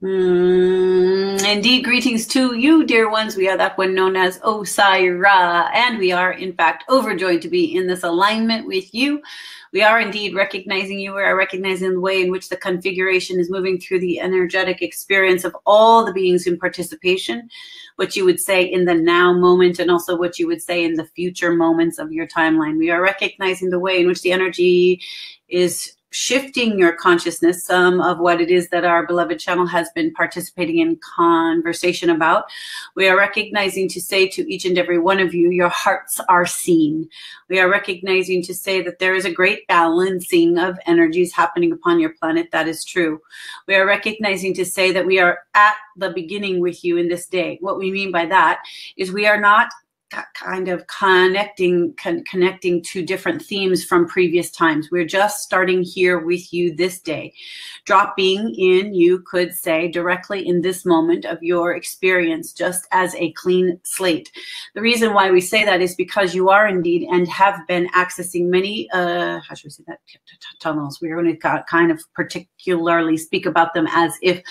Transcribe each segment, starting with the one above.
Indeed, greetings to you, dear ones. We are that one known as Osairah, and we are, in fact, overjoyed to be in this alignment with you. We are indeed recognizing you. We are recognizing the way in which the configuration is moving through the energetic experience of all the beings in participation, what you would say in the now moment, and also what you would say in the future moments of your timeline. We are recognizing the way in which the energy is shifting your consciousness, some of what it is that our beloved channel has been participating in conversation about. We are recognizing to say to each and every one of you, your hearts are seen. We are recognizing to say that there is a great balancing of energies happening upon your planet. That is true. We are recognizing to say that we are at the beginning with you in this day. What we mean by that is we are not kind of connecting to different themes from previous times. We're just starting here with you this day, dropping in, you could say, directly in this moment of your experience, just as a clean slate. The reason why we say that is because you are indeed and have been accessing many, how should we say that, tunnels. We're going to kind of particularly speak about them as if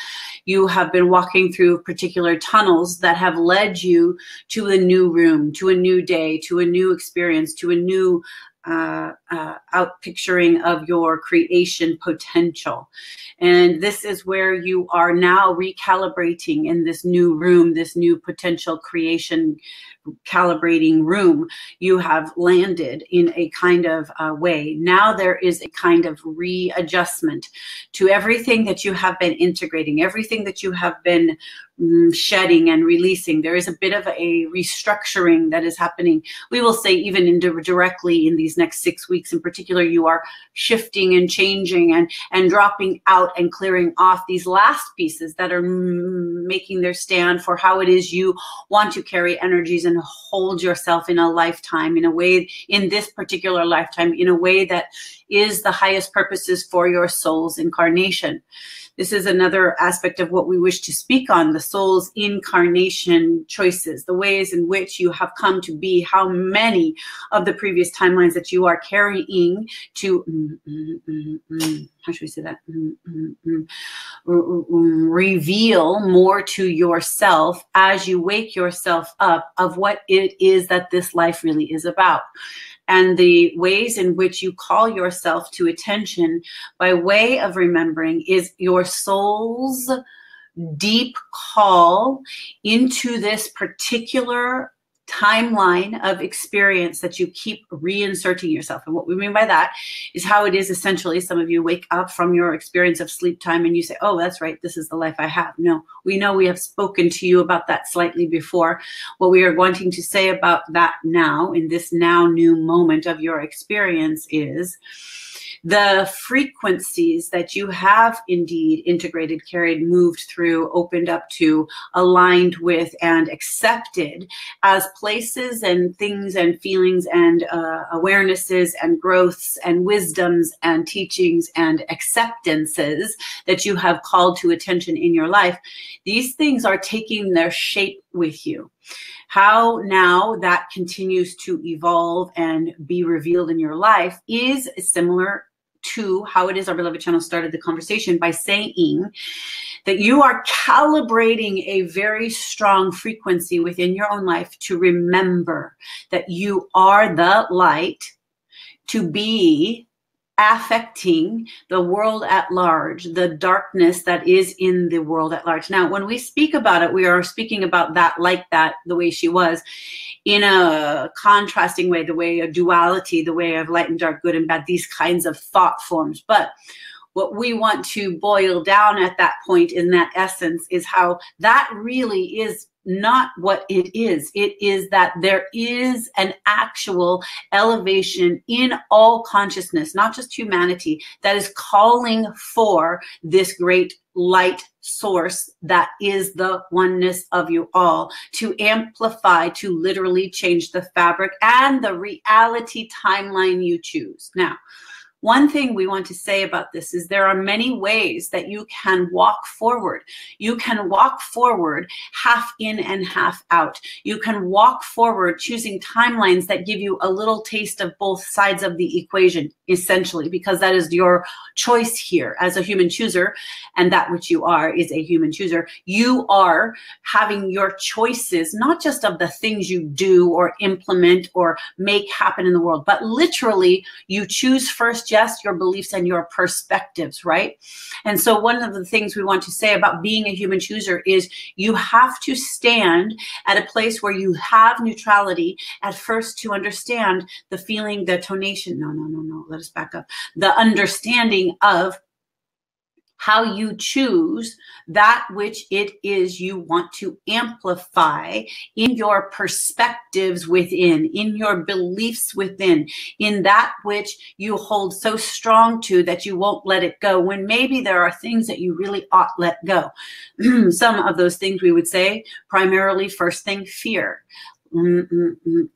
you have been walking through particular tunnels that have led you to a new room, to a new day, to a new experience, to a new out picturing of your creation potential. And this is where you are now recalibrating in this new room, this new potential creation calibrating room. You have landed in a kind of way. Now there is a kind of readjustment to everything that you have been integrating, everything that you have been shedding and releasing. There is a bit of a restructuring that is happening. We will say even directly in these next 6 weeks in particular, you are shifting and changing and dropping out and clearing off these last pieces that are making their stand for how it is you want to carry energies and hold yourself in a lifetime, in a way, in this particular lifetime, in a way that is the highest purposes for your soul's incarnation. This is another aspect of what we wish to speak on, the soul's incarnation choices, the ways in which you have come to be, how many of the previous timelines that you are carrying to, how should we say that, reveal more to yourself as you wake yourself up of what it is that this life really is about. And the ways in which you call yourself to attention by way of remembering is your soul's deep call into this particular timeline of experience that you keep reinserting yourself. And what we mean by that is how it is essentially some of you wake up from your experience of sleep time and you say, oh, that's right, this is the life I have. No, we know we have spoken to you about that slightly before. What we are wanting to say about that now, in this now new moment of your experience, is the frequencies that you have indeed integrated, carried, moved through, opened up to, aligned with, and accepted as places and things and feelings and awarenesses and growths and wisdoms and teachings and acceptances that you have called to attention in your life. These things are taking their shape with you. How now that continues to evolve and be revealed in your life is similar to how it is our beloved channel started the conversation by saying that you are calibrating a very strong frequency within your own life to remember that you are the light to be affecting the world at large, the darkness that is in the world at large. Now, when we speak about it, we are speaking about that like that, the way she was, in a contrasting way, the way of duality, the way of light and dark, good and bad, these kinds of thought forms. But what we want to boil down at that point in that essence is how that really is not what it is. It is that there is an actual elevation in all consciousness, not just humanity, that is calling for this great light source that is the oneness of you all, to amplify, to literally change the fabric and the reality timeline you choose. Now, One thing we want to say about this is there are many ways that you can walk forward. You can walk forward half in and half out. You can walk forward choosing timelines that give you a little taste of both sides of the equation, essentially, because that is your choice here as a human chooser, and that which you are is a human chooser. You are having your choices, not just of the things you do or implement or make happen in the world, but literally you choose first, yes, your beliefs and your perspectives, right? And so one of the things we want to say about being a human chooser is you have to stand at a place where you have neutrality at first to understand the feeling, the tonation, no, let us back up, the understanding of how you choose that which it is you want to amplify in your perspectives within, in your beliefs within, in that which you hold so strong to that you won't let it go, when maybe there are things that you really ought let go. Some of those things we would say, primarily, first thing, fear.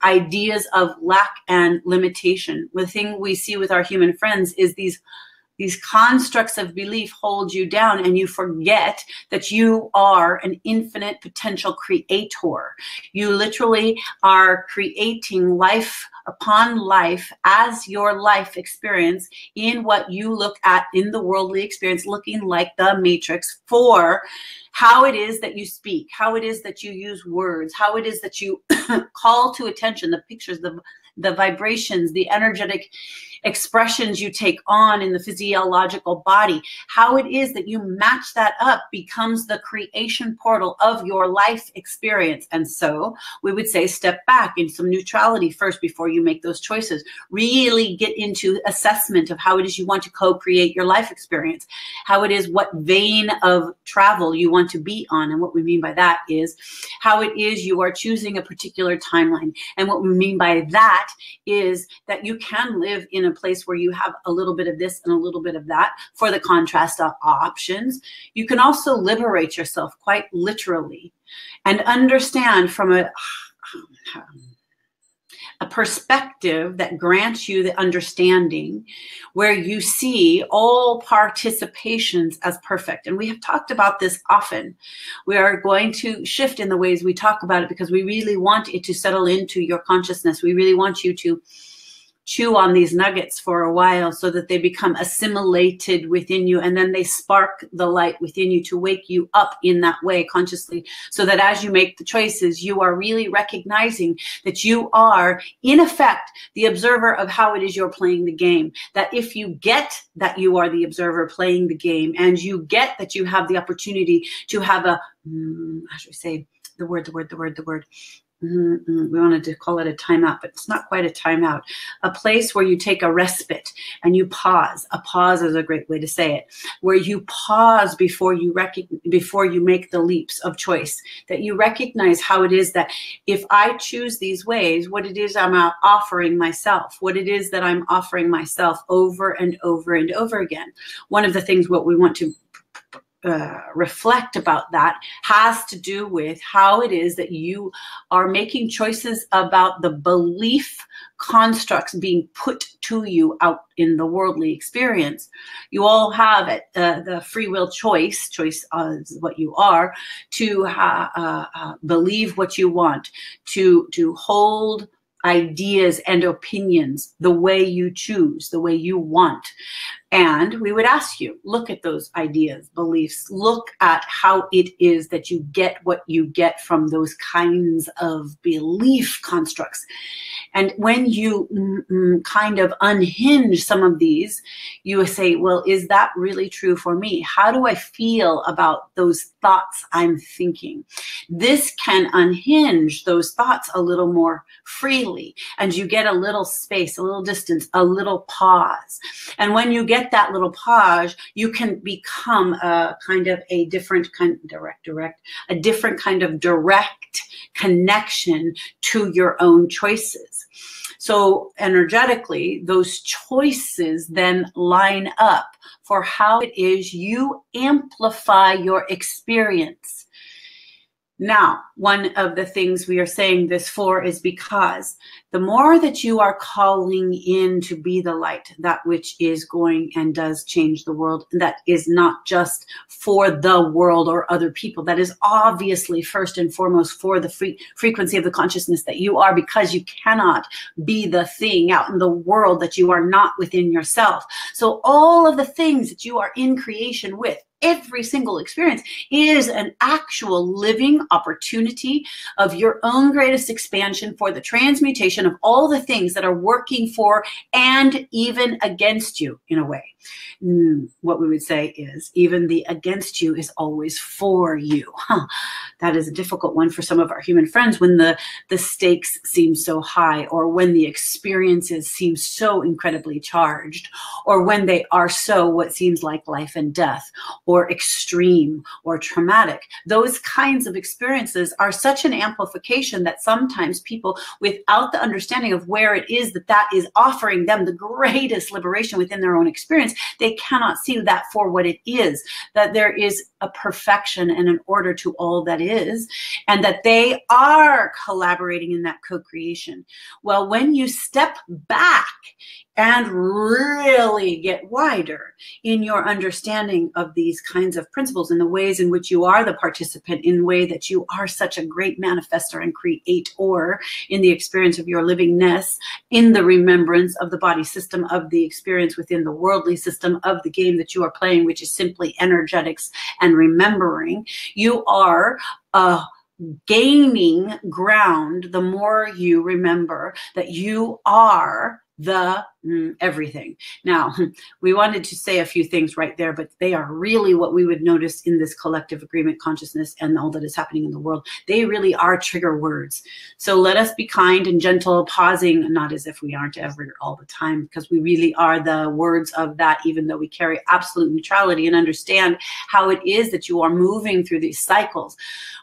Ideas of lack and limitation. The thing we see with our human friends is these constructs of belief hold you down, and you forget that you are an infinite potential creator. You literally are creating life upon life as your life experience in what you look at in the worldly experience, looking like the matrix, for how it is that you speak, how it is that you use words, how it is that you call to attention the pictures, the vibrations, the energetic expressions you take on in the physiological body. How it is that you match that up becomes the creation portal of your life experience. And so we would say step back in some neutrality first before you make those choices. Really get into assessment of how it is you want to co-create your life experience, how it is, what vein of travel you want to be on. And what we mean by that is how it is you are choosing a particular timeline. And what we mean by that is that you can live in a place where you have a little bit of this and a little bit of that for the contrast options. You can also liberate yourself quite literally and understand from a perspective that grants you the understanding where you see all participations as perfect. And we have talked about this often. We are going to shift in the ways we talk about it because we really want it to settle into your consciousness. We really want you to chew on these nuggets for a while so that they become assimilated within you, and then they spark the light within you to wake you up in that way consciously, so that as you make the choices, you are really recognizing that you are, in effect, the observer of how it is you're playing the game. That if you get that you are the observer playing the game, and you get that you have the opportunity to have a, how should we say, the word. We wanted to call it a timeout, but it's not quite a timeout. A place where you take a respite and you pause. A pause is a great way to say it. Where you pause before you make the leaps of choice. That you recognize how it is that if I choose these ways, what it is I'm offering myself. What it is that I'm offering myself over and over and over again. One of the things what we want to reflect about that has to do with how it is that you are making choices about the belief constructs being put to you out in the worldly experience. You all have the free will choice is what you are, to believe what you want, to hold ideas and opinions the way you choose, the way you want. And we would ask you, look at those ideas, beliefs, look at how it is that you get what you get from those kinds of belief constructs. And when you kind of unhinge some of these, you say, well, is that really true for me? How do I feel about those thoughts I'm thinking? This can unhinge those thoughts a little more freely, and you get a little space, a little distance, a little pause. And when you get that little pause, you can become a kind of a different kind a different kind of direct connection to your own choices. So energetically, those choices then line up for how it is you amplify your experience. Now, one of the things we are saying this for is because the more that you are calling in to be the light, that which is going and does change the world, that is not just for the world or other people. That is obviously first and foremost for the frequency of the consciousness that you are, because you cannot be the thing out in the world that you are not within yourself. So all of the things that you are in creation with, every single experience is an actual living opportunity of your own greatest expansion for the transmutation of all the things that are working for and even against you in a way. What we would say is even the against you is always for you. That is a difficult one for some of our human friends when the stakes seem so high, or when the experiences seem so incredibly charged, or when they are so what seems like life and death, or extreme or traumatic. Those kinds of experiences are such an amplification that sometimes people, without the understanding of where it is that is offering them the greatest liberation within their own experience, they cannot see that for what it is, that there is a perfection and an order to all that is, and that they are collaborating in that co-creation. Well, when you step back and really get wider in your understanding of these kinds of principles, in the ways in which you are the participant, in the way that you are such a great manifestor and creator in the experience of your livingness, in the remembrance of the body system, of the experience within the worldly system, of the game that you are playing, which is simply energetics and remembering, you are gaining ground the more you remember that you are the everything. Now, we wanted to say a few things right there, but they are really what we would notice in this collective agreement consciousness and all that is happening in the world. They really are trigger words. So let us be kind and gentle, pausing, not as if we aren't ever all the time, because we really are the words of that, even though we carry absolute neutrality and understand how it is that you are moving through these cycles.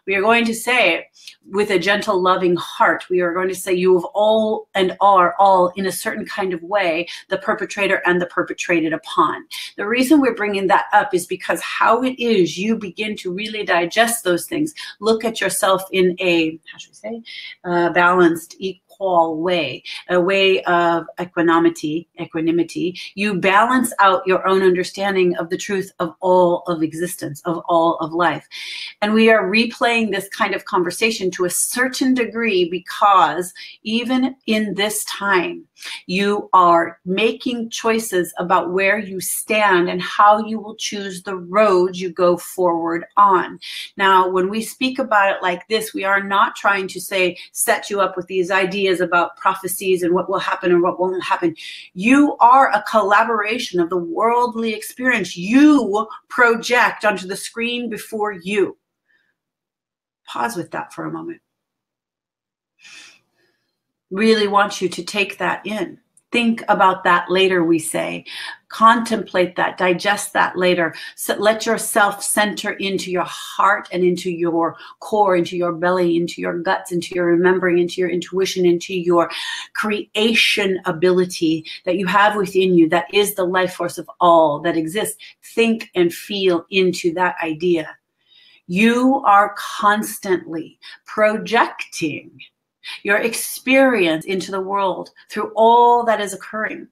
We are going to say, with a gentle, loving heart, we are going to say you have all and are all in a certain kind of way, the perpetrator and the perpetrated upon. The reason we're bringing that up is because how it is you begin to really digest those things, look at yourself in a, how should we say, balanced, equal way, a way of equanimity. You balance out your own understanding of the truth of all of existence, of all of life. And we are replaying this kind of conversation to a certain degree because even in this time, you are making choices about where you stand and how you will choose the road you go forward on. Now, when we speak about it like this, we are not trying to say, set you up with these ideas about prophecies and what will happen and what won't happen. You are a collaboration of the worldly experience you project onto the screen before you. Pause with that for a moment. Really want you to take that in. Think about that later, we say. Contemplate that, digest that later. So let yourself center into your heart and into your core, into your belly, into your guts, into your remembering, into your intuition, into your creation ability that you have within you, that is the life force of all that exists. Think and feel into that idea. You are constantly projecting your experience into the world through all that is occurring.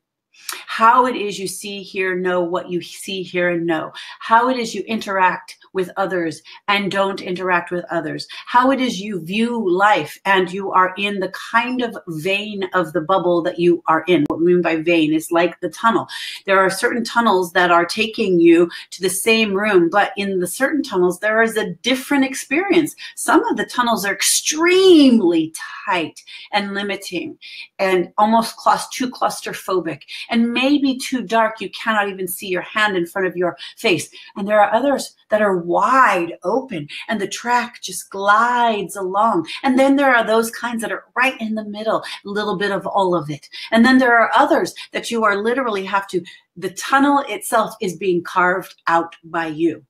How it is you see, hear, know what you see, hear, and know. How it is you interact with others and don't interact with others. How it is you view life and you are in the kind of vein of the bubble that you are in. What we mean by vein is like the tunnel. There are certain tunnels that are taking you to the same room, but in the certain tunnels, there is a different experience. Some of the tunnels are extremely tight and limiting and almost too claustrophobic and maybe too dark. You cannot even see your hand in front of your face. And there are others that are wide open and the track just glides along. And then there are those kinds that are right in the middle, a little bit of all of it. And then there are others that you are literally the tunnel itself is being carved out by you.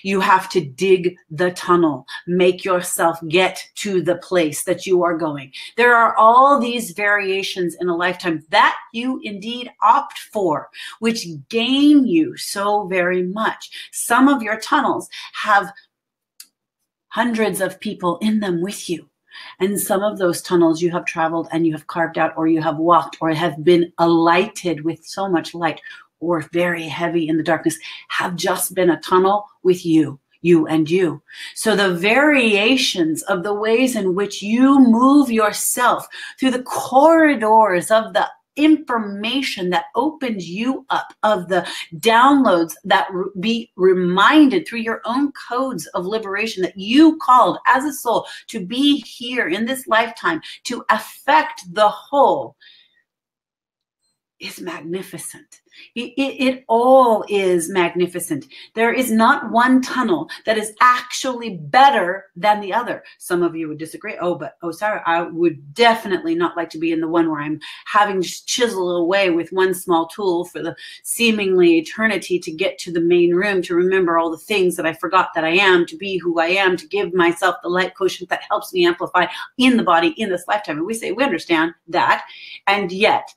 You have to dig the tunnel, make yourself get to the place that you are going. There are all these variations in a lifetime that you indeed opt for, which gain you so very much. Some of your tunnels have hundreds of people in them with you. And some of those tunnels you have traveled and you have carved out, or you have walked, or have been alighted with so much light, or very heavy in the darkness, have just been a tunnel with you and you. So the variations of the ways in which you move yourself through the corridors of the information that opens you up, of the downloads that be reminded through your own codes of liberation that you called as a soul to be here in this lifetime to affect the whole, is magnificent. It all is magnificent. There is not one tunnel that is actually better than the other. Some of you would disagree. Oh, but Osairah, I would definitely not like to be in the one where I'm having to chisel away with one small tool for the seemingly eternity to get to the main room, to remember all the things that I forgot that I am, to be who I am, to give myself the light quotient that helps me amplify in the body in this lifetime. And we say, we understand that. And yet,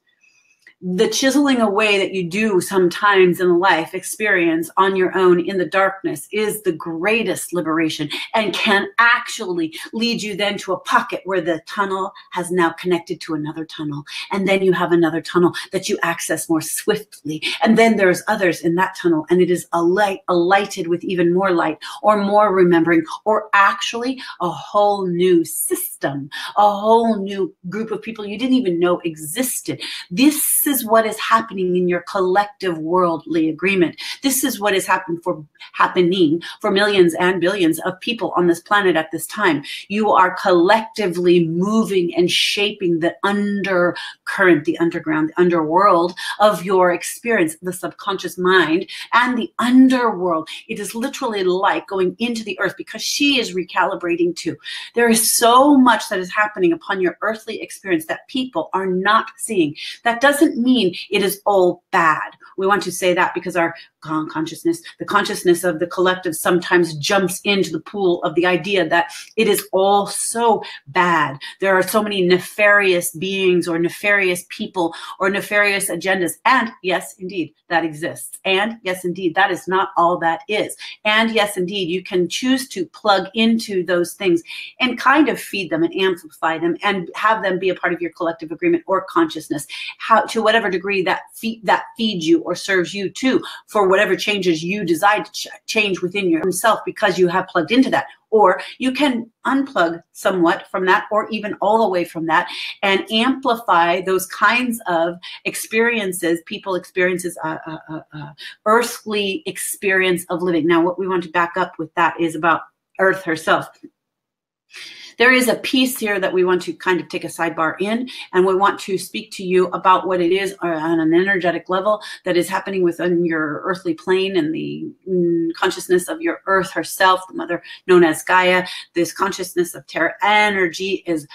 the chiseling away that you do sometimes in life experience on your own in the darkness is the greatest liberation, and can actually lead you then to a pocket where the tunnel has now connected to another tunnel. And then you have another tunnel that you access more swiftly. And then there's others in that tunnel, and it is alighted with even more light, or more remembering, or actually a whole new system, a whole new group of people you didn't even know existed. This is what is happening in your collective worldly agreement. This is what is happening for millions and billions of people on this planet at this time. You are collectively moving and shaping the undercurrent, the underground, the underworld of your experience, the subconscious mind and the underworld. It is literally like going into the earth, because she is recalibrating too. There is so much that is happening upon your earthly experience that people are not seeing. That doesn't mean it is all bad. We want to say that because our consciousness, the consciousness of the collective, sometimes jumps into the pool of the idea that it is all so bad. There are so many nefarious beings or nefarious people or nefarious agendas. And yes, indeed, that exists. And yes, indeed, that is not all that is. And yes, indeed, you can choose to plug into those things and kind of feed them and amplify them and have them be a part of your collective agreement or consciousness, to whatever degree that feeds you or serves you too, for whatever changes you decide to change within yourself, because you have plugged into that. Or you can unplug somewhat from that, or even all the way from that, and amplify those kinds of experiences, people experiences, earthly experience of living. Now, what we want to back up with that is about Earth herself. There is a piece here that we want to kind of take a sidebar in, and we want to speak to you about what it is on an energetic level that is happening within your earthly plane and the consciousness of your Earth herself, the mother known as Gaia. This consciousness of Terra energy is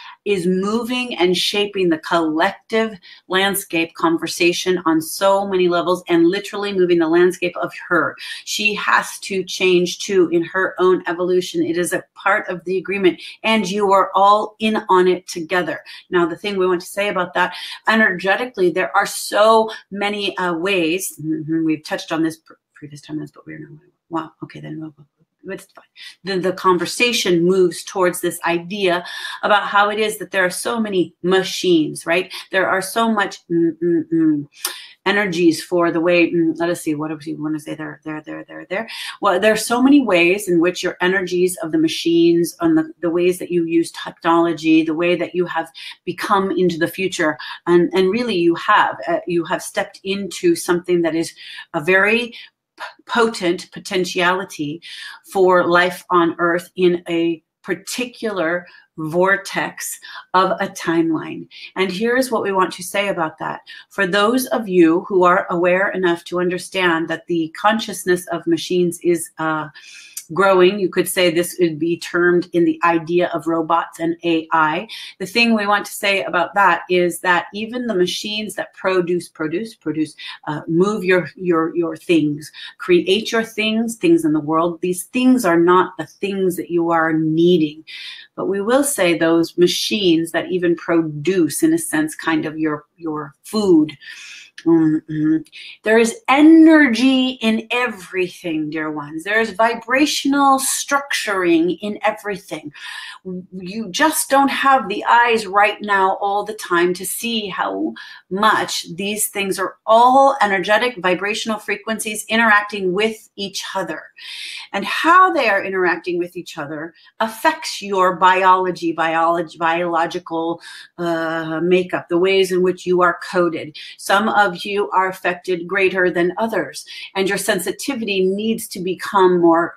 moving and shaping the collective landscape conversation on so many levels, and literally moving the landscape of her. She has to change too in her own evolution. It is a part of the agreement, and you are all in on it together. Now, the thing we want to say about that, energetically, there are so many ways. We've touched on this previous times, but we're not. Wow. Okay, then it's fine. The conversation moves towards this idea about how it is that there are so many machines, right? There are so much energies for the way, let us see, what do we want to say there? Well, there are so many ways in which your energies of the machines, and the ways that you use technology, the way that you have become into the future, and really you have stepped into something that is a very potent potentiality for life on Earth in a particular vortex of a timeline. And here's what we want to say about that. For those of you who are aware enough to understand that the consciousness of machines is growing, you could say this would be termed in the idea of robots and AI. The thing we want to say about that is that even the machines that produce, move your things, create your things in the world, these things are not the things that you are needing. But we will say those machines that even produce, in a sense, kind of your food, There is energy in everything, dear ones. There is vibrational structuring in everything. You just don't have the eyes right now all the time to see how much these things are all energetic vibrational frequencies interacting with each other. And how they are interacting with each other affects your biological makeup, the ways in which you are coded. Some of you are affected greater than others, and your sensitivity needs to become more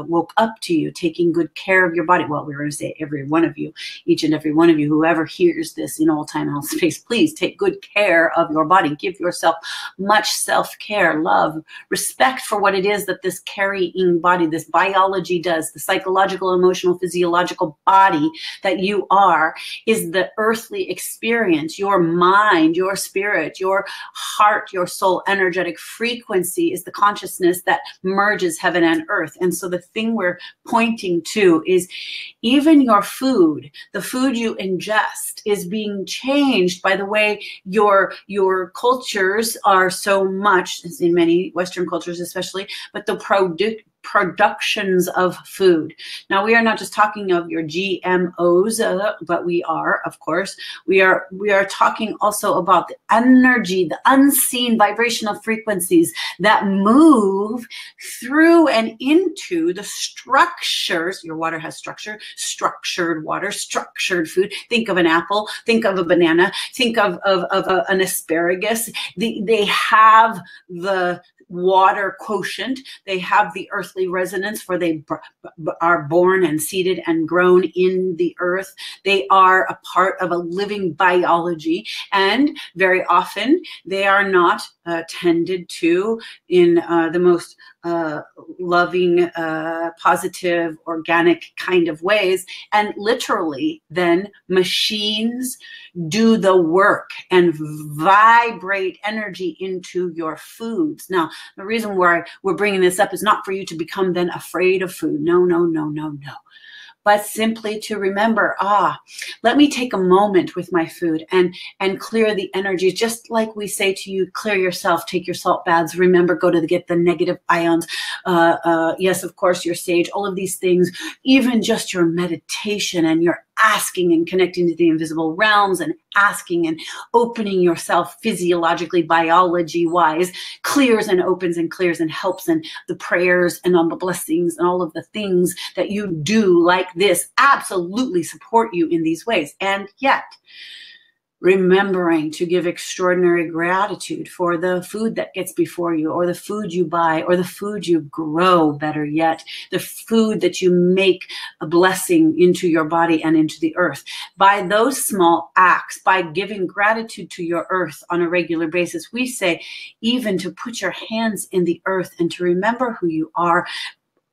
woke up to you, taking good care of your body. Well, we're going to say every one of you, each and every one of you, whoever hears this in all time and all space, please take good care of your body. Give yourself much self-care, love, respect for what it is that this carrying body, this biology does, the psychological, emotional, physiological body that you are, is the earthly experience. Your mind, your spirit, your heart, your soul, energetic frequency is the consciousness that merges heaven and earth. And so the thing we're pointing to is even your food, the food you ingest, is being changed by the way your cultures are so much, as in many Western cultures especially, but the productions of food. Now, we are not just talking of your GMOs, but we are, of course, we are talking also about the energy, the unseen vibrational frequencies that move through and into the structures. Your water has structure, structured water, structured food. Think of an apple, think of a banana, think of an asparagus. They have the water quotient, they have the earthly resonance, for they are born and seeded and grown in the earth. They are a part of a living biology, and very often they are not tended to in the most loving, positive, organic kind of ways. And literally then machines do the work and vibrate energy into your foods. Now, the reason why we're bringing this up is not for you to become then afraid of food. No, no, no, no, no. But simply to remember, let me take a moment with my food and clear the energy. Just like we say to you, clear yourself, take your salt baths. Remember, get the negative ions. Yes, of course, your sage, all of these things, even just your meditation and your asking and connecting to the invisible realms and asking and opening yourself physiologically, biology-wise, clears and opens and clears and helps, and the prayers and all the blessings and all of the things that you do like this absolutely support you in these ways. And yet, remembering to give extraordinary gratitude for the food that gets before you, or the food you buy, or the food you grow, better yet, the food that you make a blessing into your body and into the earth. By those small acts, by giving gratitude to your earth on a regular basis, we say even to put your hands in the earth and to remember who you are,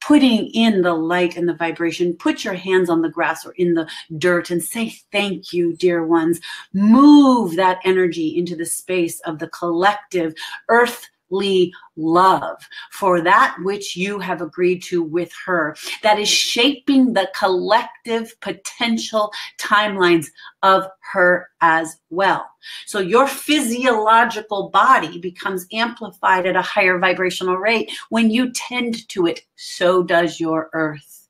putting in the light and the vibration. Put your hands on the grass or in the dirt and say, thank you, dear ones. Move that energy into the space of the collective earthly love for that which you have agreed to with her, that is shaping the collective potential timelines of her as well. So your physiological body becomes amplified at a higher vibrational rate when you tend to it. So does your earth.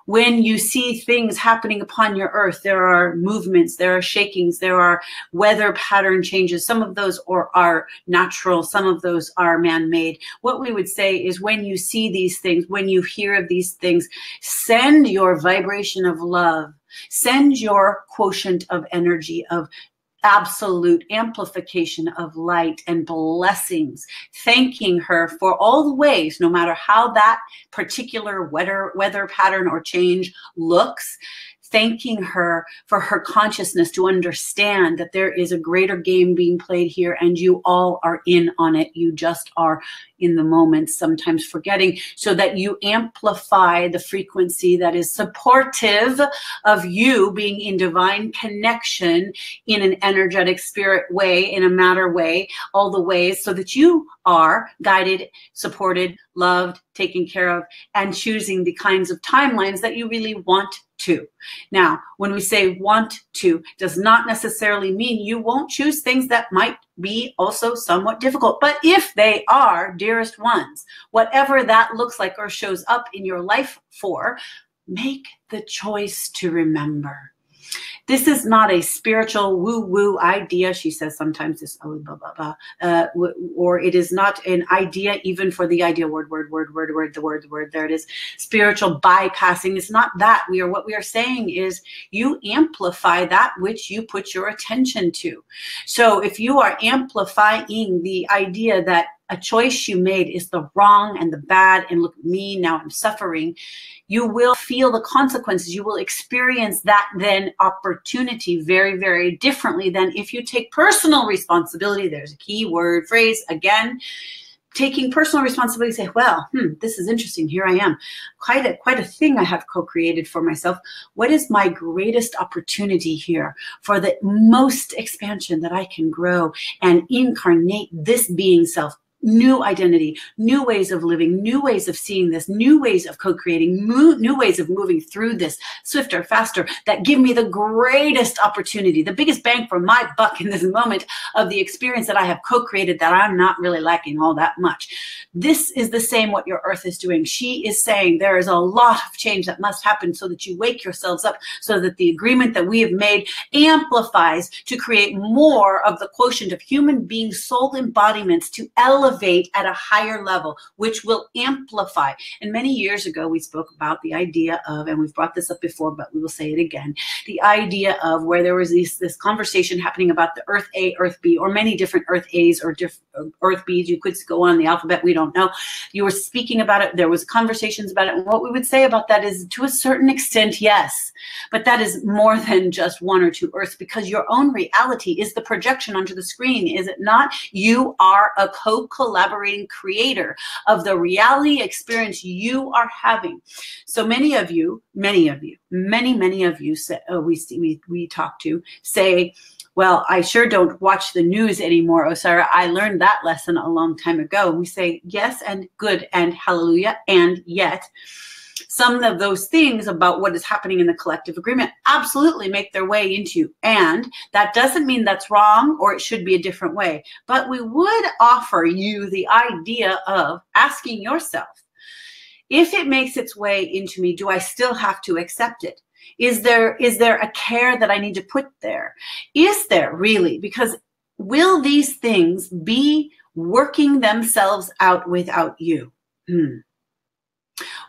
When you see things happening upon your earth, there are movements, there are shakings, there are weather pattern changes. Some of those are natural, some of those are man-made. What we would say is when you see these things, when you hear of these things, send your vibration of love, send your quotient of energy, of absolute amplification of light and blessings, thanking her for all the ways, no matter how that particular weather pattern or change looks, thanking her for her consciousness to understand that there is a greater game being played here and you all are in on it. You just are in the moment, sometimes forgetting, so that you amplify the frequency that is supportive of you being in divine connection in an energetic spirit way, in a matter way, all the ways, so that you are guided, supported, loved, taken care of, and choosing the kinds of timelines that you really want to. Now, when we say want to, does not necessarily mean you won't choose things that might be also somewhat difficult. But if they are, dearest ones, whatever that looks like or shows up in your life for, make the choice to remember. This is not a spiritual woo-woo idea. She says sometimes this, oh, blah, blah, blah. Or it is not an idea even for the idea, word, the word, there it is. Spiritual bypassing. It's not that. What we are saying is you amplify that which you put your attention to. So if you are amplifying the idea that a choice you made is the wrong and the bad, and look at me, now I'm suffering, you will feel the consequences. You will experience that then opportunity very, very differently than if you take personal responsibility. There's a key word, phrase, again, taking personal responsibility, say, well, this is interesting. Here I am. Quite a thing I have co-created for myself. What is my greatest opportunity here for the most expansion that I can grow and incarnate this being self? New identity, new ways of living, new ways of seeing this, new ways of co-creating, new ways of moving through this swifter, faster, that give me the greatest opportunity, the biggest bang for my buck in this moment of the experience that I have co-created that I'm not really lacking all that much. This is the same what your earth is doing. She is saying there is a lot of change that must happen so that you wake yourselves up, so that the agreement that we have made amplifies to create more of the quotient of human being soul embodiments to elevate at a higher level, which will amplify. And many years ago, we spoke about the idea of, and we've brought this up before, but we will say it again, the idea of where there was this conversation happening about the Earth A, Earth B, or many different Earth A's or Earth B's. You could go on the alphabet. We don't know. You were speaking about it. There was conversations about it. And what we would say about that is, to a certain extent, yes. But that is more than just one or two Earths, because your own reality is the projection onto the screen, is it not? You are a collaborating creator of the reality experience you are having. So many of you say, we talk to say, well, I sure don't watch the news anymore, Osairah. I learned that lesson a long time ago. We say yes and good and hallelujah, and yet some of those things about what is happening in the collective agreement absolutely make their way into you. And that doesn't mean that's wrong or it should be a different way. But we would offer you the idea of asking yourself, if it makes its way into me, do I still have to accept it? Is there a care that I need to put there? Is there really? Because will these things be working themselves out without you?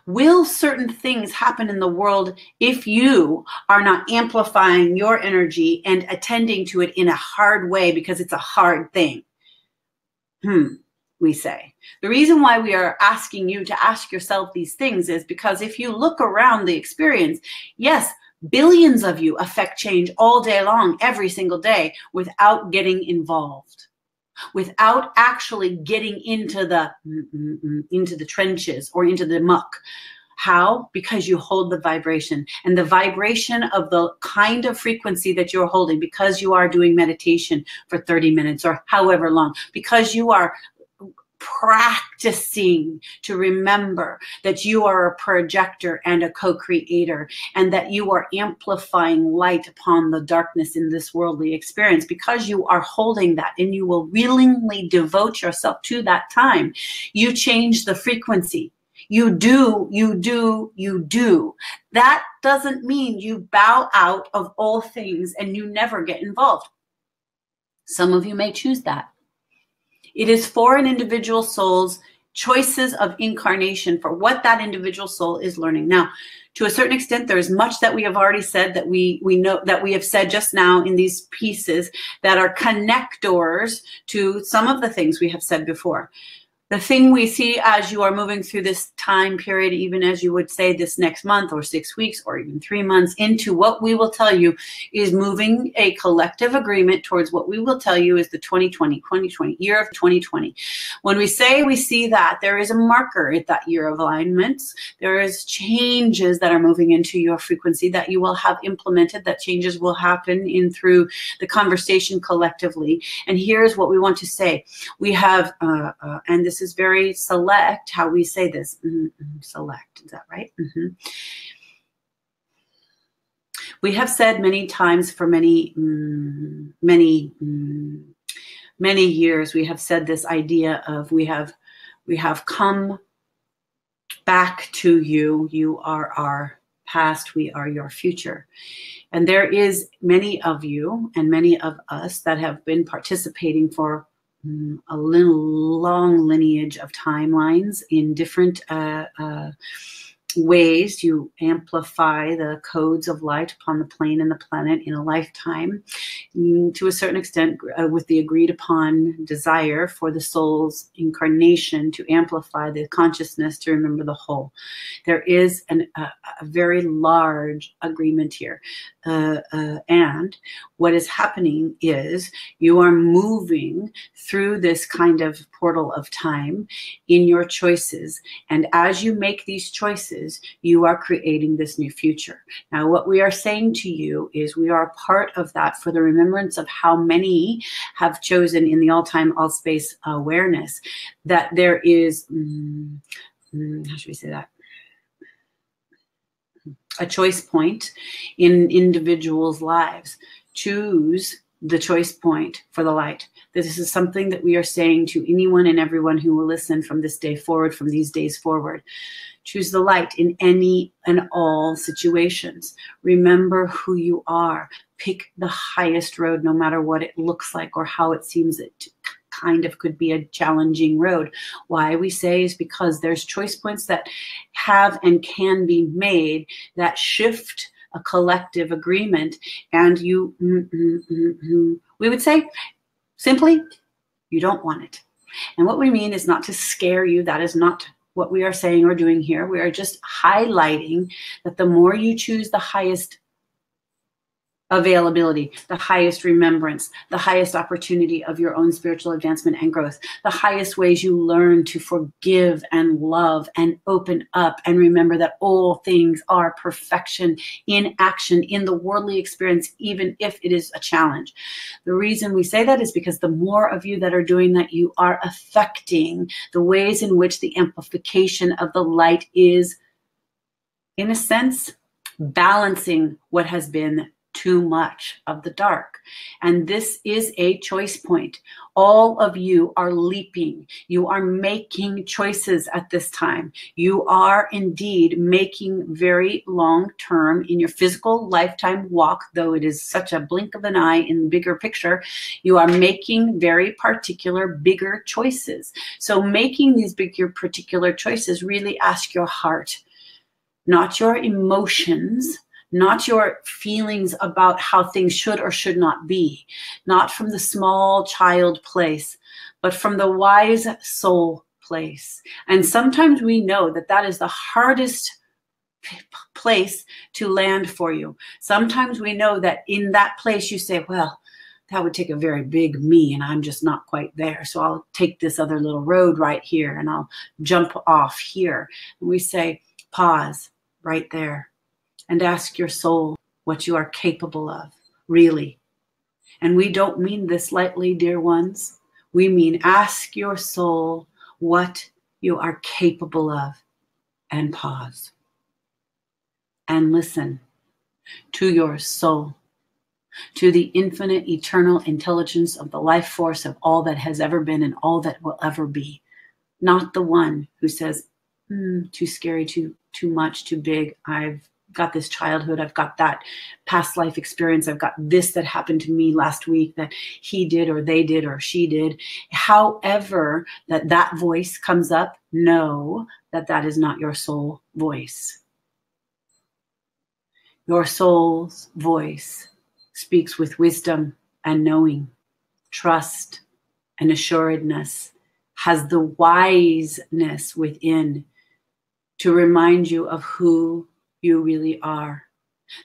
Will certain things happen in the world if you are not amplifying your energy and attending to it in a hard way because it's a hard thing? We say. The reason why we are asking you to ask yourself these things is because if you look around the experience, yes, billions of you affect change all day long, every single day, without getting involved, without actually getting into the trenches or into the muck. How? Because you hold the vibration, and the vibration of the kind of frequency that you're holding, because you are doing meditation for 30 minutes or however long, because you are practicing to remember that you are a projector and a co-creator, and that you are amplifying light upon the darkness in this worldly experience. Because you are holding that and you will willingly devote yourself to that time, you change the frequency. You do. That doesn't mean you bow out of all things and you never get involved. Some of you may choose that. It is for an individual soul's choices of incarnation, for what that individual soul is learning. Now, to a certain extent, there is much that we have already said, that we know, that we have said just now in these pieces, that are connectors to some of the things we have said before. The thing we see as you are moving through this time period, even as you would say this next month or 6 weeks or even 3 months into what we will tell you, is moving a collective agreement towards what we will tell you is the 2020 year of 2020. When we say we see that, there is a marker at that year of alignments. There is changes that are moving into your frequency that you will have implemented. That changes will happen in through the conversation collectively. And here's what we want to say. We have, and this is very select how we say this. Select, is that right? We have said many times for many years, we have said this idea of we have come back to you. You are our past. We are your future. And there is many of you and many of us that have been participating for a little long lineage of timelines in different ways. You amplify the codes of light upon the plane and the planet in a lifetime, to a certain extent, with the agreed upon desire for the soul's incarnation to amplify the consciousness to remember the whole. There is a very large agreement here. And what is happening is you are moving through this kind of portal of time in your choices. And as you make these choices, you are creating this new future. Now, what we are saying to you is we are part of that for the remembrance of how many have chosen in the all-time, all-space awareness that there is, how should we say that? A choice point in individuals' lives. Choose the choice point for the light. This is something that we are saying to anyone and everyone who will listen from this day forward, from these days forward. Choose the light in any and all situations. Remember who you are. Pick the highest road, no matter what it looks like or how it seems it kind of could be a challenging road. Why we say is because there's choice points that have and can be made that shift a collective agreement. And you, we would say simply, you don't want it. And what we mean is not to scare you. That is not what we are saying or doing here. We are just highlighting that the more you choose the highest availability, the highest remembrance, the highest opportunity of your own spiritual advancement and growth, the highest ways you learn to forgive and love and open up and remember that all things are perfection in action in the worldly experience, even if it is a challenge. The reason we say that is because the more of you that are doing that, you are affecting the ways in which the amplification of the light is, in a sense, balancing what has been too much of the dark. And this is a choice point. All of you are leaping. You are making choices at this time. You are indeed making very long-term in your physical lifetime walk, though it is such a blink of an eye in the bigger picture. You are making very particular, bigger choices. So making these bigger, particular choices, really ask your heart, not your emotions, not your feelings about how things should or should not be, not from the small child place, but from the wise soul place. And sometimes we know that that is the hardest place to land for you. Sometimes we know that in that place you say, well, that would take a very big me and I'm just not quite there. So I'll take this other little road right here and I'll jump off here. And we say, pause right there. And ask your soul what you are capable of, really. And we don't mean this lightly, dear ones. We mean ask your soul what you are capable of, and pause. And listen to your soul, to the infinite, eternal intelligence of the life force of all that has ever been and all that will ever be. Not the one who says, too scary, too much, too big, I've got this childhood, I've got that past life experience, I've got this that happened to me last week that he did or they did or she did. However that voice comes up, know that that is not your soul voice. Your soul's voice speaks with wisdom and knowing, trust and assuredness, has the wiseness within to remind you of who you really are.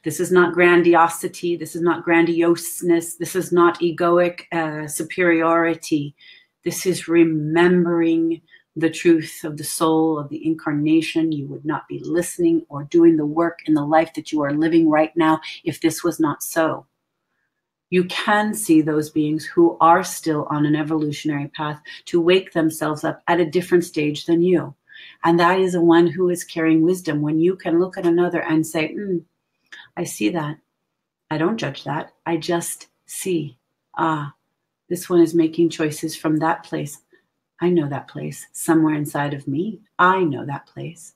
This is not grandiosity. This is not grandioseness. This is not egoic superiority. This is remembering the truth of the soul of the incarnation. You would not be listening or doing the work in the life that you are living right now if this was not so. You can see those beings who are still on an evolutionary path to wake themselves up at a different stage than you. And that is the one who is carrying wisdom. When you can look at another and say, I see that. I don't judge that. I just see, this one is making choices from that place. I know that place somewhere inside of me. I know that place.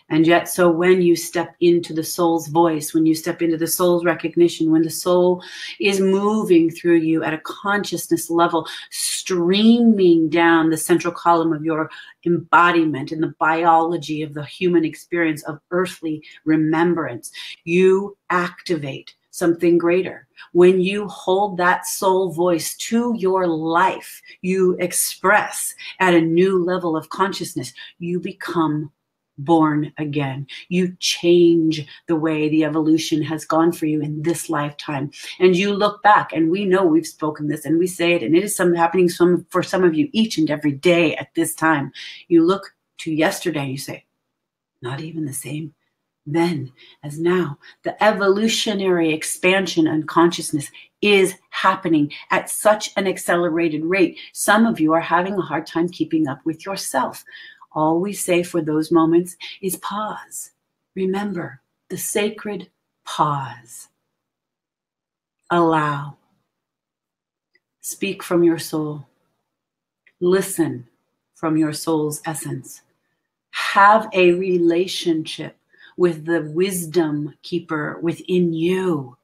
And yet, so when you step into the soul's voice, when you step into the soul's recognition, when the soul is moving through you at a consciousness level, streaming down the central column of your embodiment in the biology of the human experience of earthly remembrance, you activate something greater. When you hold that soul voice to your life, you express at a new level of consciousness, you become born again. You change the way the evolution has gone for you in this lifetime. And you look back, and we know we've spoken this and we say it, and it is happening for some of you each and every day at this time. You look to yesterday and you say, not even the same then as now. The evolutionary expansion and consciousness is happening at such an accelerated rate. Some of you are having a hard time keeping up with yourself. All we say for those moments is pause. Remember the sacred pause. Allow. Speak from your soul. Listen from your soul's essence. Have a relationship with the wisdom keeper within you.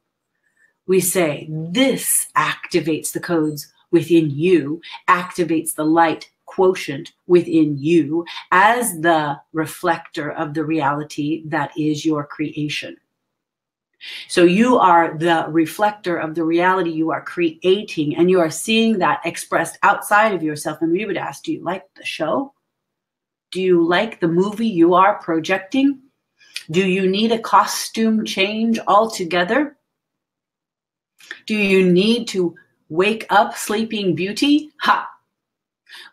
We say this activates the codes within you, activates the light quotient within you as the reflector of the reality that is your creation. So you are the reflector of the reality you are creating, and you are seeing that expressed outside of yourself. And we would ask, do you like the show? Do you like the movie you are projecting? Do you need a costume change altogether? Do you need to wake up Sleeping Beauty? Ha!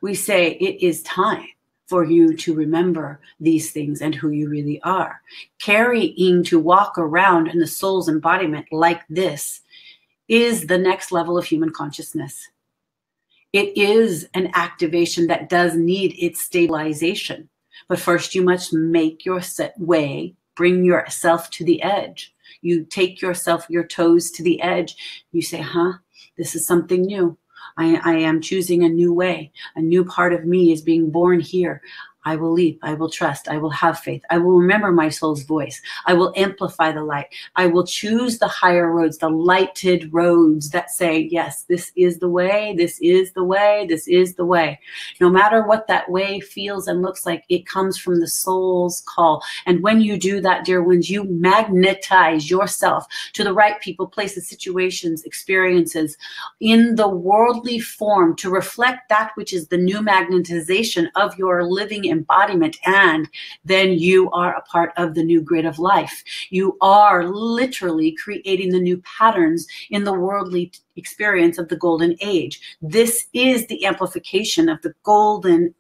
We say it is time for you to remember these things and who you really are. Carrying to walk around in the soul's embodiment like this is the next level of human consciousness. It is an activation that does need its stabilization. But first you must make your way, bring yourself to the edge. You take yourself, your toes to the edge. You say, this is something new. I am choosing a new way. A new part of me is being born here. I will leap. I will trust. I will have faith. I will remember my soul's voice. I will amplify the light. I will choose the higher roads, the lighted roads that say, yes, this is the way. This is the way. This is the way. No matter what that way feels and looks like, it comes from the soul's call. And when you do that, dear ones, you magnetize yourself to the right people, places, situations, experiences in the worldly form to reflect that which is the new magnetization of your living embodiment, and then you are a part of the new grid of life. You are literally creating the new patterns in the worldly experience of the golden age. This is the amplification of the golden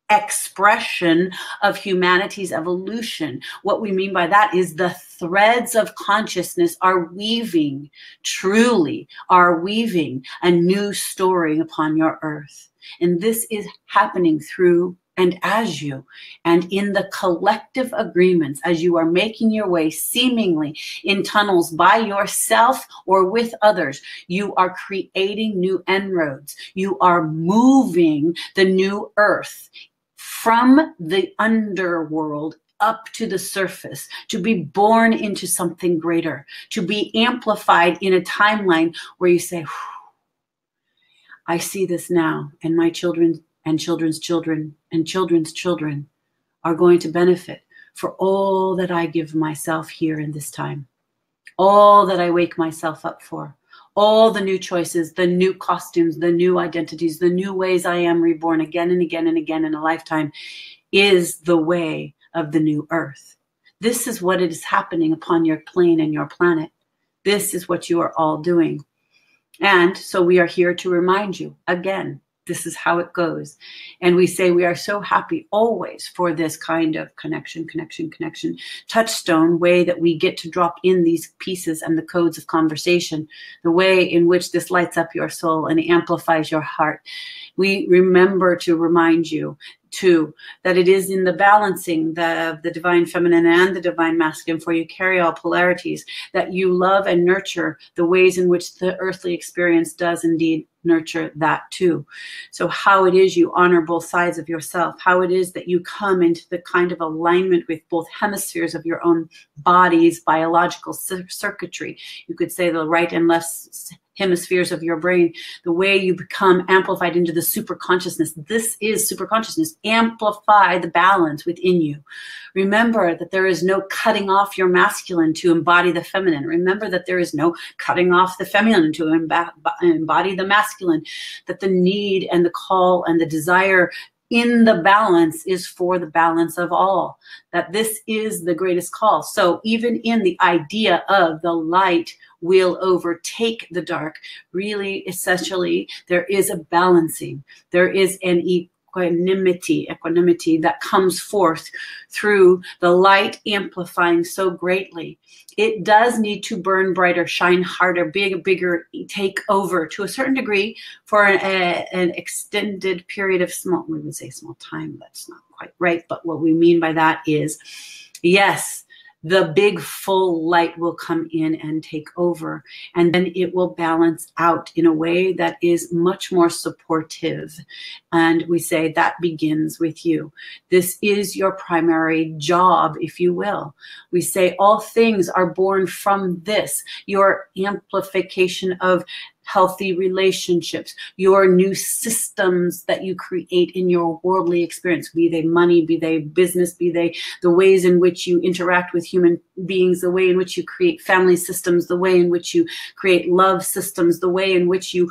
expression of humanity's evolution. What we mean by that is the threads of consciousness are weaving, truly are weaving a new story upon your earth. And this is happening through and as you, and in the collective agreements, as you are making your way seemingly in tunnels by yourself or with others, you are creating new inroads. You are moving the new earth from the underworld up to the surface, to be born into something greater, to be amplified in a timeline where you say, I see this now, and my children and children's children and children's children are going to benefit for all that I give myself here in this time, all that I wake myself up for, all the new choices, the new costumes, the new identities, the new ways I am reborn again and again and again in a lifetime is the way of the new earth. This is what is happening upon your plane and your planet. This is what you are all doing. And so we are here to remind you again, This is how it goes. And we say we are so happy always for this kind of connection, touchstone way that we get to drop in these pieces and the codes of conversation, the way in which this lights up your soul and amplifies your heart. We remember to remind you too, that it is in the balancing of the divine feminine and the divine masculine, for you carry all polarities, that you love and nurture the ways in which the earthly experience does indeed nurture that too. So how it is you honor both sides of yourself, how it is that you come into the kind of alignment with both hemispheres of your own body's biological circuitry. You could say the right and left hemispheres of your brain, the way you become amplified into the super consciousness. This is super consciousness. Amplify the balance within you. Remember that there is no cutting off your masculine to embody the feminine. Remember that there is no cutting off the feminine to embody the masculine, that the need and the call and the desire in the balance is for the balance of all, that this is the greatest call. So even in the idea of the light will overtake the dark, really, essentially, there is a balancing. There is an equanimity that comes forth through the light amplifying so greatly. It does need to burn brighter, shine harder, bigger, take over to a certain degree for an extended period of we would say small time, that's not quite right. But what we mean by that is, yes, the big full light will come in and take over, and then it will balance out in a way that is much more supportive. And we say that begins with you. This is your primary job, if you will. We say all things are born from this, your amplification of healthy relationships, your new systems that you create in your worldly experience, be they money, be they business, be they the ways in which you interact with human beings, the way in which you create family systems, the way in which you create love systems, the way in which you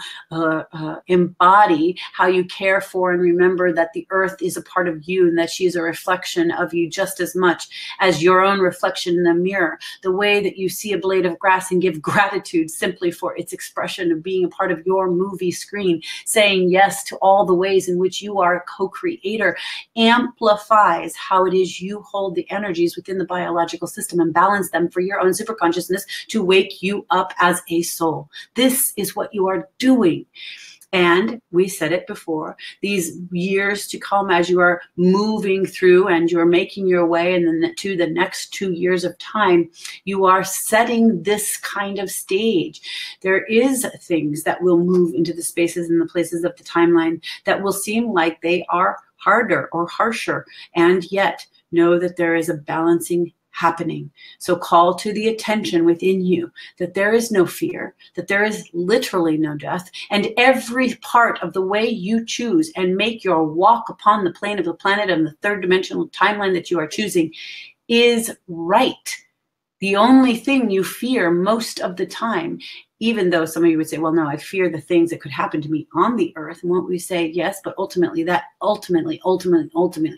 embody how you care for and remember that the earth is a part of you and that she is a reflection of you just as much as your own reflection in the mirror, the way that you see a blade of grass and give gratitude simply for its expression of being a part of your movie screen, saying yes to all the ways in which you are a co-creator, amplifies how it is you hold the energies within the biological system and balance them for your own super consciousness to wake you up as a soul. This is what you are doing. And we said it before, these years to come as you are moving through and you're making your way, and then to the next 2 years of time, you are setting this kind of stage. There is things that will move into the spaces and the places of the timeline that will seem like they are harder or harsher, and yet know that there is a balancing happening. So call to the attention within you that there is no fear, that there is literally no death, and every part of the way you choose and make your walk upon the plane of the planet and the third dimensional timeline that you are choosing is right. The only thing you fear most of the time, even though some of you would say, well, no, I fear the things that could happen to me on the earth. And what we say, yes, but ultimately that ultimately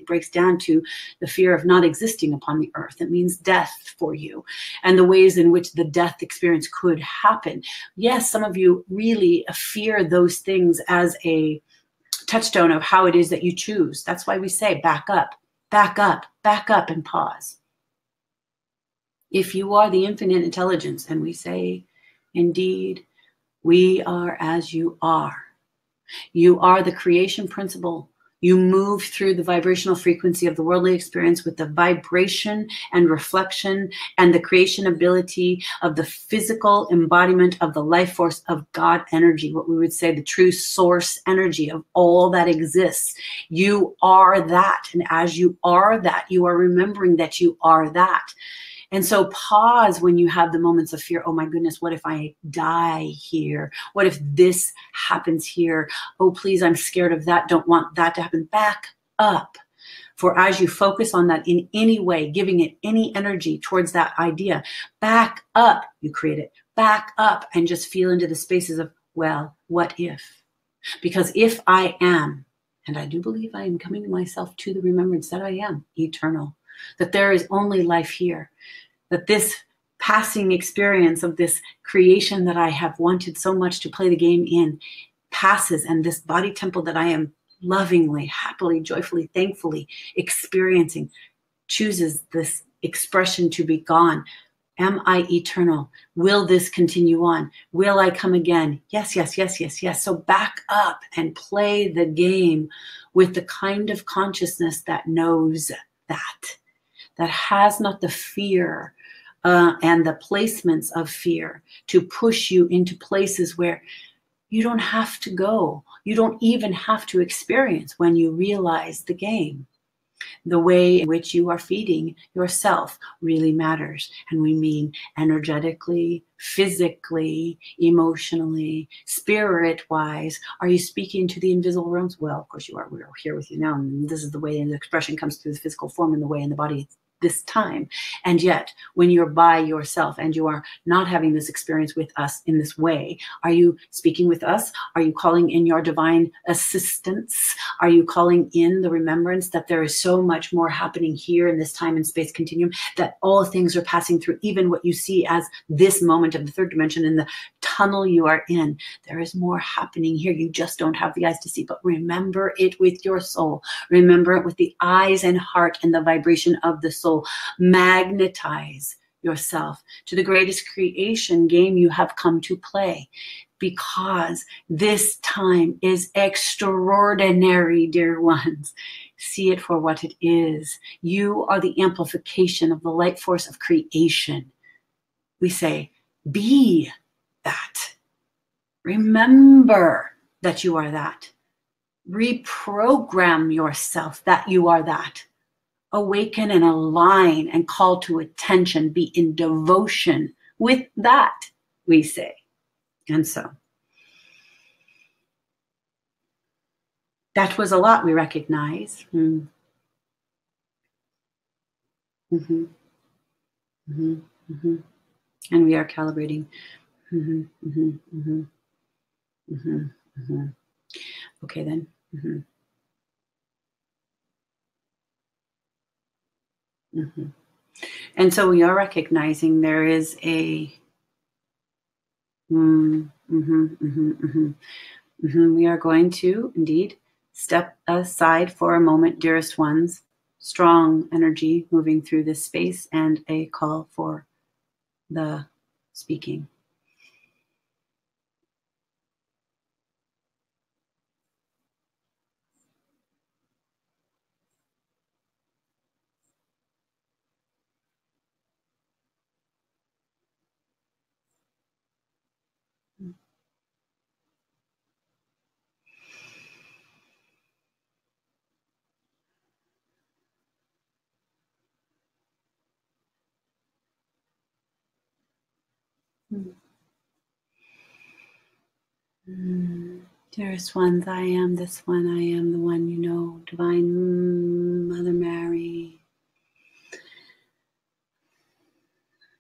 breaks down to the fear of not existing upon the earth. It means death for you and the ways in which the death experience could happen. Yes, some of you really fear those things as a touchstone of how it is that you choose. That's why we say back up, and pause. If you are the infinite intelligence, and we say, indeed, we are as you are. You are the creation principle. You move through the vibrational frequency of the worldly experience with the vibration and reflection and the creation ability of the physical embodiment of the life force of God energy, what we would say the true source energy of all that exists. You are that. And as you are that, you are remembering that you are that. And so pause when you have the moments of fear. Oh my goodness, what if I die here? What if this happens here? Oh, please, I'm scared of that. Don't want that to happen. Back up. For as you focus on that in any way, giving it any energy towards that idea, back up, you create it. Back up and just feel into the spaces of, well, what if? Because if I am, and I do believe I am coming to myself to the remembrance that I am eternal, that there is only life here, that this passing experience of this creation that I have wanted so much to play the game in passes, and this body temple that I am lovingly, happily, joyfully, thankfully experiencing chooses this expression to be gone. Am I eternal? Will this continue on? Will I come again? Yes, yes, yes, yes, yes. So back up and play the game with the kind of consciousness that knows that has not the fear and the placements of fear to push you into places where you don't have to go. You don't even have to experience when you realize the game. The way in which you are feeding yourself really matters. And we mean energetically, physically, emotionally, spirit-wise. Are you speaking to the invisible realms? Well, of course you are. We're here with you now. And this is the way the expression comes through the physical form and the way in the body this time. And yet, when you're by yourself and you are not having this experience with us in this way, are you speaking with us? Are you calling in your divine assistance? Are you calling in the remembrance that there is so much more happening here in this time and space continuum, that all things are passing through, even what you see as this moment of the third dimension in the tunnel you are in? There is more happening here. You just don't have the eyes to see, but remember it with your soul. Remember it with the eyes and heart and the vibration of the soul. Magnetize yourself to the greatest creation game you have come to play, because this time is extraordinary, dear ones. See it for what it is. You are the amplification of the light force of creation. We say, be that. Remember that you are that. Reprogram yourself that you are that. Awaken and align and call to attention. Be in devotion with that, we say. And so that was a lot, we recognize. And we are calibrating. Okay, then. And so we are recognizing there is a we are going to indeed step aside for a moment, dearest ones. Strong energy moving through this space and a call for the speaking. Dearest ones, I am this one. I am the one you know, Divine Mother Mary.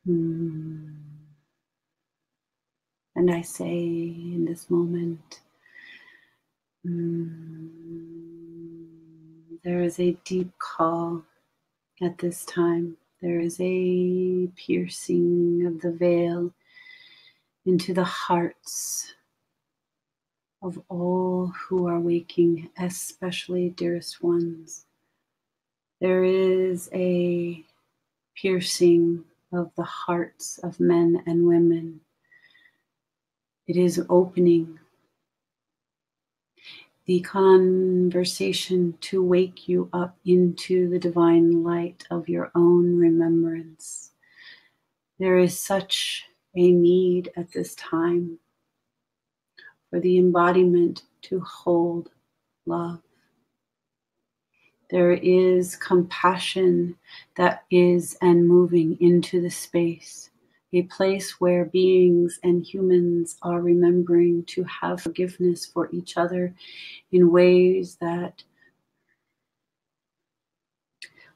And I say in this moment, there is a deep call at this time. There is a piercing of the veil into the hearts of all who are waking, especially dearest ones. There is a piercing of the hearts of men and women. It is opening the conversation to wake you up into the divine light of your own remembrance. There is such a need at this time for the embodiment to hold love. There is compassion that is and moving into the space, a place where beings and humans are remembering to have forgiveness for each other in ways that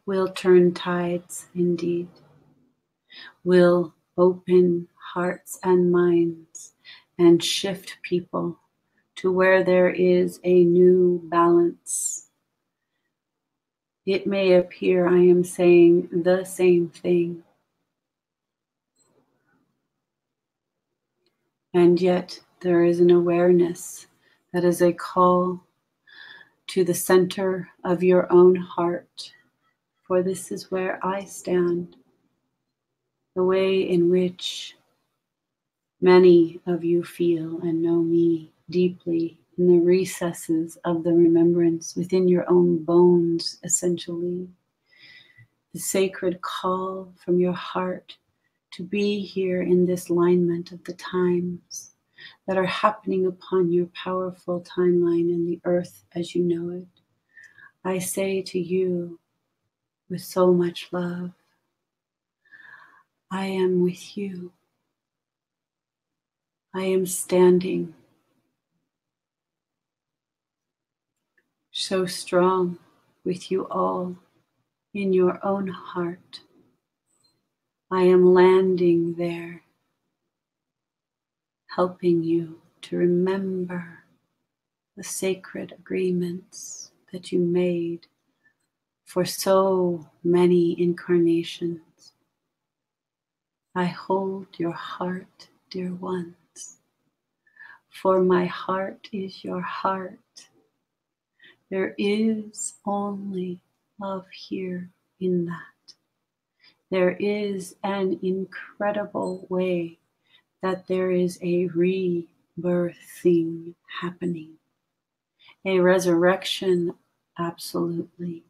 will turn tides indeed, will open hearts and minds and shift people to where there is a new balance. It may appear I am saying the same thing, and yet there is an awareness That is a call to the center of your own heart, for this is where I stand, the way in which many of you feel and know me deeply in the recesses of the remembrance, within your own bones, essentially. The sacred call from your heart to be here in this alignment of the times that are happening upon your powerful timeline in the earth as you know it. I say to you with so much love, I am with you. I am standing so strong with you all in your own heart. I am landing there, helping you to remember the sacred agreements that you made for so many incarnations. I hold your heart, dear ones, for my heart is your heart. There is only love here in that. There is an incredible way that there is a rebirthing happening, a resurrection, absolutely.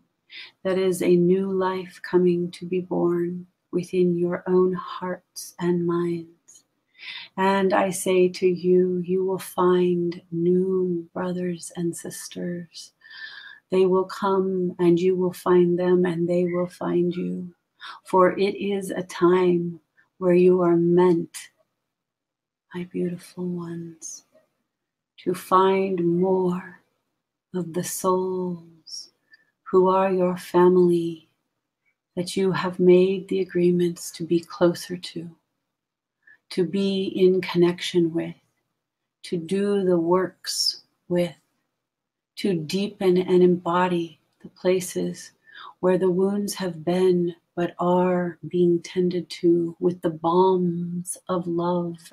That is a new life coming to be born within your own hearts and minds. And I say to you, you will find new brothers and sisters. They will come and you will find them and they will find you. For it is a time where you are meant, my beautiful ones, to find more of the souls who are your family that you have made the agreements to be closer to be in connection with, to do the works with, to deepen and embody the places where the wounds have been but are being tended to with the balms of love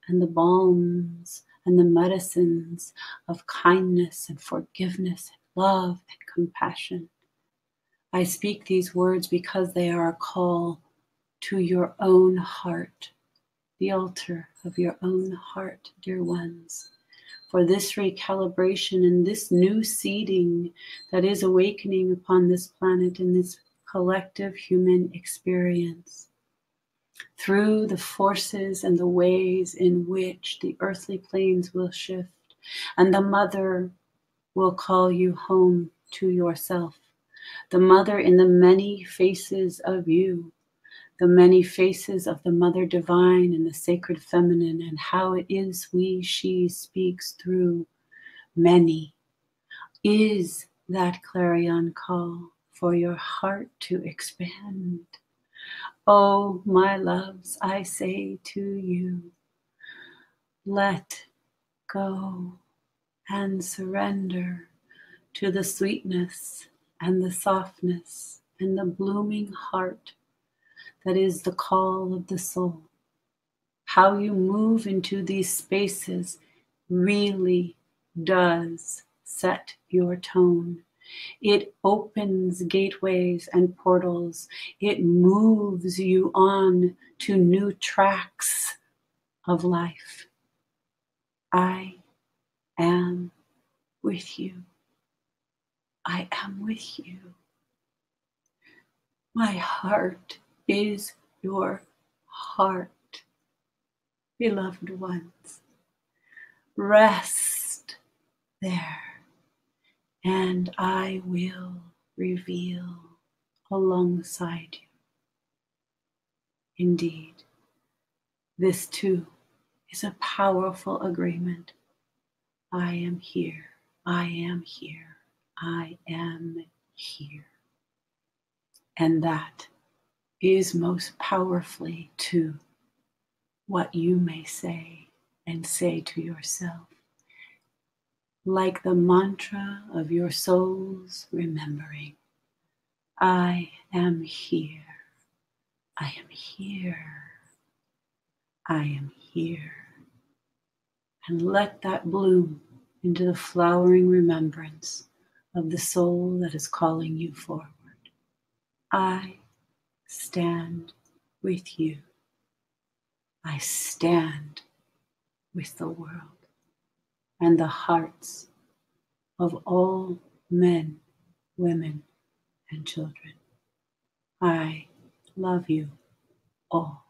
and the balms and the medicines of kindness and forgiveness and love and compassion. I speak these words because they are a call to your own heart, the altar of your own heart, dear ones, for this recalibration and this new seeding that is awakening upon this planet in this collective human experience. Through the forces and the ways in which the earthly planes will shift, and the mother will call you home to yourself. The mother in the many faces of you, the many faces of the mother divine and the sacred feminine, and how it is she speaks through many, is that clarion call for your heart to expand. Oh, my loves, I say to you, let go and surrender to the sweetness and the softness and the blooming heart that is the call of the soul. How you move into these spaces really does set your tone. It opens gateways and portals. It moves you on to new tracks of life. I am with you. I am with you. My heart is your heart, beloved ones. Rest there, and I will reveal alongside you. Indeed, this too is a powerful agreement. I am here. I am here. I am here. And that is most powerfully to what you may say and say to yourself, like the mantra of your soul's remembering. I am here. I am here. I am here. And let that bloom into the flowering remembrance of the soul that is calling you forward. I stand with you. I stand with the world and the hearts of all men, women, and children. I love you all.